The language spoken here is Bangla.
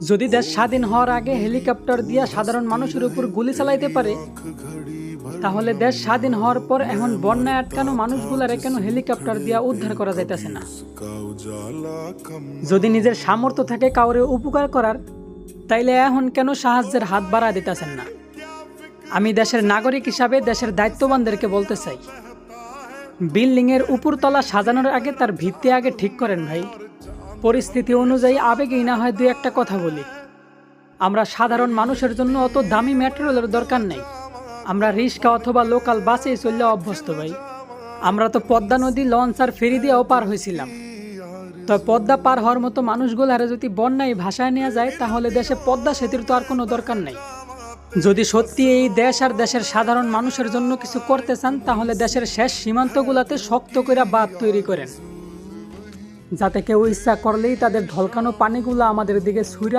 যদি দেশ স্বাধীন হওয়ার আগে হেলিকপ্টার দিয়া সাধারণ মানুষের উপর গুলি চালাইতে পারে, তাহলে দেশ স্বাধীন হওয়ার পর এখন বন্যায় আটকানো মানুষগুলারে কেন হেলিকপ্টার দিয়া উদ্ধার করা যাইতেছে না? যদি নিজের সামর্থ্য থাকে কাউরে উপকার করার, তাইলে এখন কেন সাহায্যের হাত বাড়া দিতেছেন না? আমি দেশের নাগরিক হিসাবে দেশের দায়িত্ববানদেরকে বলতে চাই, বিল্ডিংয়ের উপরতলা সাজানোর আগে তার ভিত্তি আগে ঠিক করেন ভাই। পরিস্থিতি অনুযায়ী আবেগেই না হয় দুই একটা কথা বলি। আমরা সাধারণ মানুষের জন্য অত দামি ম্যাটেরিয়ালের দরকার নেই। আমরা রিক্সা অথবা লোকাল বাসেই চললে অভ্যস্ত ভাই। আমরা তো পদ্মা নদী লঞ্চ আর ফেরি দিয়েও পার হয়েছিলাম। তো পদ্মা পার হওয়ার মতো মানুষগুলারে যদি বন্যায় ভাসায় নেওয়া যায়, তাহলে দেশে পদ্মা সেতুর তো আর কোনো দরকার নেই। যদি সত্যি এই দেশ আর দেশের সাধারণ মানুষের জন্য কিছু করতে চান, তাহলে দেশের শেষ সীমান্তগুলোতে শক্ত করে বাঁধ তৈরি করেন, যাতে কেউ ইচ্ছা করলেই তাদের ঢলকানো পানিগুলো আমাদের দিকে ছুঁড়ে